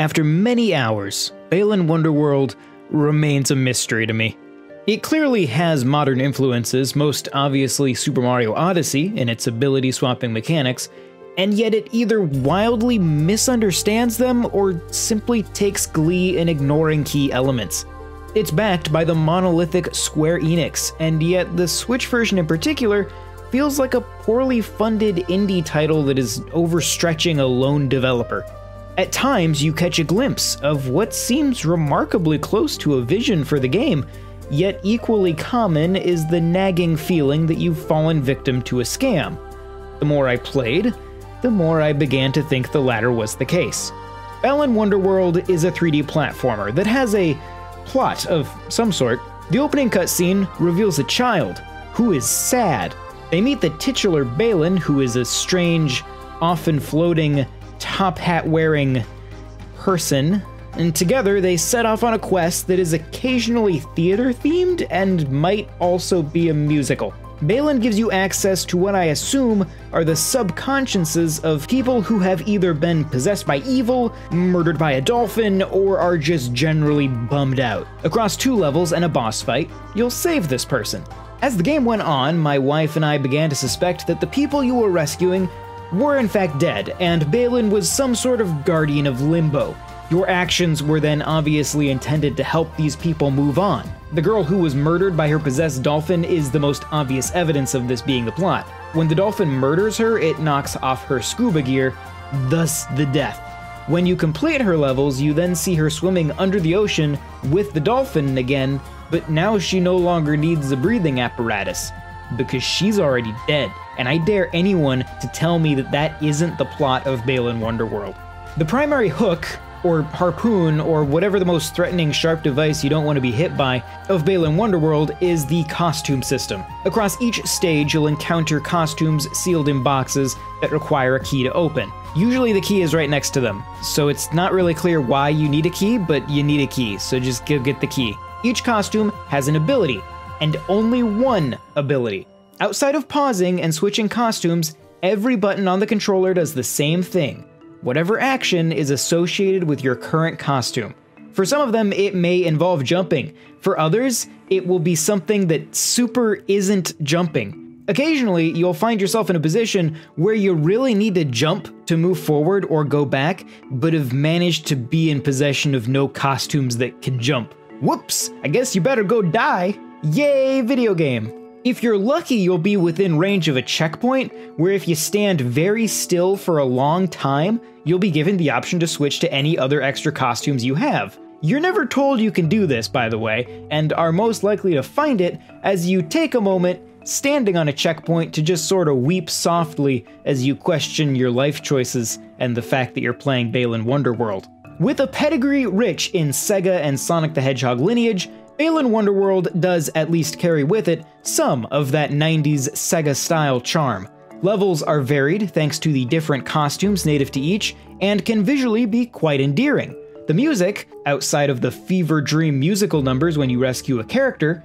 After many hours, Balan Wonderworld remains a mystery to me. It clearly has modern influences, most obviously Super Mario Odyssey in its ability swapping mechanics, and yet it either wildly misunderstands them or simply takes glee in ignoring key elements. It's backed by the monolithic Square Enix, and yet the Switch version in particular feels like a poorly funded indie title that is overstretching a lone developer. At times, you catch a glimpse of what seems remarkably close to a vision for the game, yet equally common is the nagging feeling that you've fallen victim to a scam. The more I played, the more I began to think the latter was the case. Balan Wonderworld is a 3D platformer that has a plot of some sort. The opening cutscene reveals a child who is sad. They meet the titular Balan, who is a strange, often floating, top hat wearing person, and together they set off on a quest that is occasionally theater themed and might also be a musical. Balan gives you access to what I assume are the subconsciouses of people who have either been possessed by evil, murdered by a dolphin, or are just generally bummed out. Across 2 levels and a boss fight, you'll save this person. As the game went on, my wife and I began to suspect that the people you were rescuing were in fact dead, and Balan was some sort of guardian of limbo. Your actions were then obviously intended to help these people move on. The girl who was murdered by her possessed dolphin is the most obvious evidence of this being the plot. When the dolphin murders her, it knocks off her scuba gear, thus the death. When you complete her levels, you then see her swimming under the ocean with the dolphin again, but now she no longer needs a breathing apparatus, because she's already dead, and I dare anyone to tell me that that isn't the plot of Balan Wonderworld. The primary hook, or harpoon, or whatever the most threatening sharp device you don't want to be hit by, of Balan Wonderworld is the costume system. Across each stage, you'll encounter costumes sealed in boxes that require a key to open. Usually the key is right next to them, so it's not really clear why you need a key, but you need a key, so just go get the key. Each costume has an ability, and only one ability. Outside of pausing and switching costumes, every button on the controller does the same thing. Whatever action is associated with your current costume. For some of them, it may involve jumping. For others, it will be something that super isn't jumping. Occasionally, you'll find yourself in a position where you really need to jump to move forward or go back, but have managed to be in possession of no costumes that can jump. Whoops, I guess you better go die. Yay, video game. If you're lucky, you'll be within range of a checkpoint, where if you stand very still for a long time, you'll be given the option to switch to any other extra costumes you have. You're never told you can do this, by the way, and are most likely to find it as you take a moment standing on a checkpoint to just sort of weep softly as you question your life choices and the fact that you're playing Balan Wonderworld. With a pedigree rich in Sega and Sonic the Hedgehog lineage, Balan Wonderworld does at least carry with it some of that 90s Sega-style charm. Levels are varied thanks to the different costumes native to each, and can visually be quite endearing. The music, outside of the fever dream musical numbers when you rescue a character,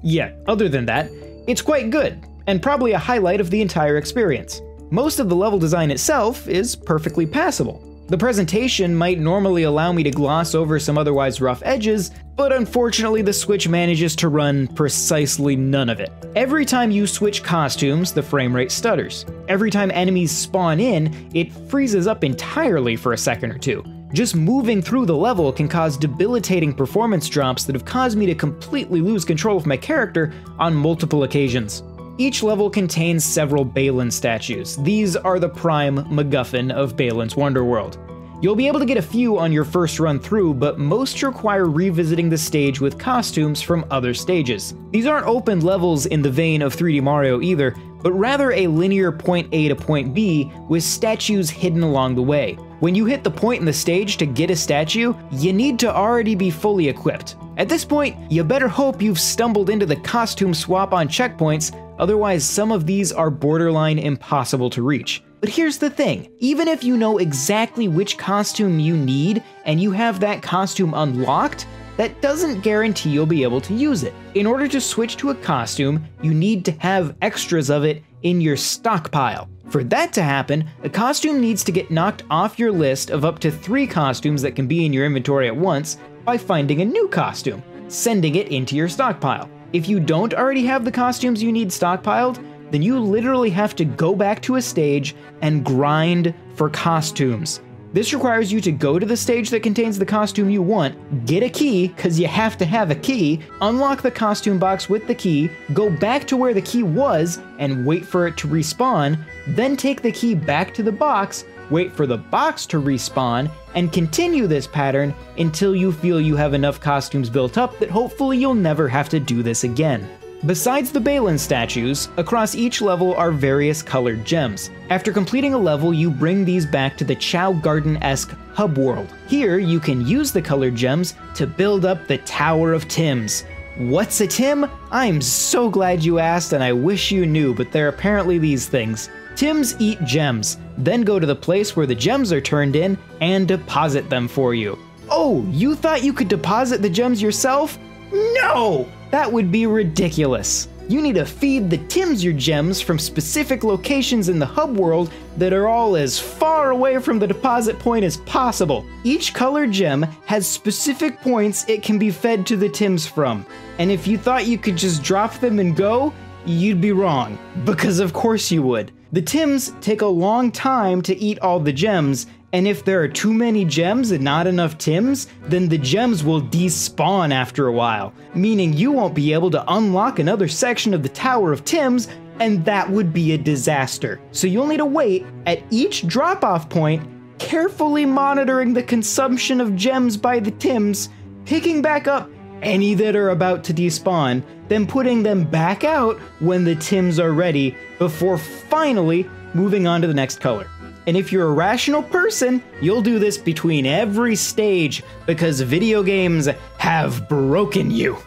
yeah, other than that, it's quite good, and probably a highlight of the entire experience. Most of the level design itself is perfectly passable. The presentation might normally allow me to gloss over some otherwise rough edges, but unfortunately the Switch manages to run precisely none of it. Every time you switch costumes, the frame rate stutters. Every time enemies spawn in, it freezes up entirely for a second or two. Just moving through the level can cause debilitating performance drops that have caused me to completely lose control of my character on multiple occasions. Each level contains several Balan statues. These are the prime MacGuffin of Balan's Wonderworld. You'll be able to get a few on your first run through, but most require revisiting the stage with costumes from other stages. These aren't open levels in the vein of 3D Mario either, but rather a linear point A to point B with statues hidden along the way. When you hit the point in the stage to get a statue, you need to already be fully equipped. At this point, you better hope you've stumbled into the costume swap on checkpoints, otherwise some of these are borderline impossible to reach. But here's the thing, even if you know exactly which costume you need and you have that costume unlocked, that doesn't guarantee you'll be able to use it. In order to switch to a costume, you need to have extras of it in your stockpile. For that to happen, a costume needs to get knocked off your list of up to 3 costumes that can be in your inventory at once by finding a new costume, sending it into your stockpile. If you don't already have the costumes you need stockpiled, then you literally have to go back to a stage and grind for costumes. This requires you to go to the stage that contains the costume you want, get a key, because you have to have a key, unlock the costume box with the key, go back to where the key was and wait for it to respawn, then take the key back to the box, wait for the box to respawn, and continue this pattern until you feel you have enough costumes built up that hopefully you'll never have to do this again. Besides the Balan statues, across each level are various colored gems. After completing a level, you bring these back to the Chow Garden-esque hub world. Here, you can use the colored gems to build up the Tower of Tims. What's a Tim? I'm so glad you asked, and I wish you knew, but they're apparently these things. Tims eat gems, then go to the place where the gems are turned in and deposit them for you. Oh, you thought you could deposit the gems yourself? No! That would be ridiculous. You need to feed the Tims your gems from specific locations in the hub world that are all as far away from the deposit point as possible. Each colored gem has specific points it can be fed to the Tims from. And if you thought you could just drop them and go, you'd be wrong. Because of course you would. The Tims take a long time to eat all the gems, and if there are too many gems and not enough Tims, then the gems will despawn after a while, meaning you won't be able to unlock another section of the Tower of Tims, and that would be a disaster. So you'll need to wait at each drop-off point, carefully monitoring the consumption of gems by the Tims, picking back up any that are about to despawn, then putting them back out when the Tims are ready, before finally moving on to the next color. And if you're a rational person, you'll do this between every stage because video games have broken you.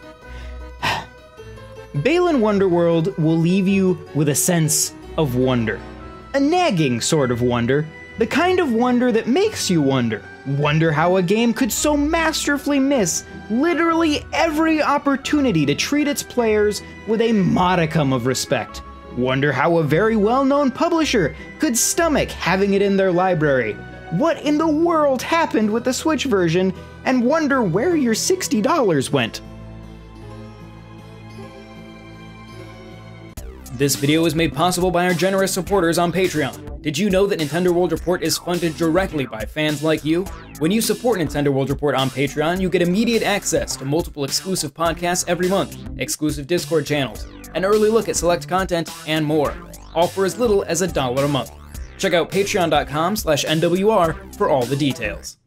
Balan Wonderworld will leave you with a sense of wonder. A nagging sort of wonder, the kind of wonder that makes you wonder. Wonder how a game could so masterfully miss literally every opportunity to treat its players with a modicum of respect. Wonder how a very well-known publisher could stomach having it in their library. What in the world happened with the Switch version, and wonder where your $60 went. This video is made possible by our generous supporters on Patreon. Did you know that Nintendo World Report is funded directly by fans like you? When you support Nintendo World Report on Patreon, you get immediate access to multiple exclusive podcasts every month, exclusive Discord channels, an early look at select content, and more, all for as little as $1 a month. Check out patreon.com/NWR for all the details.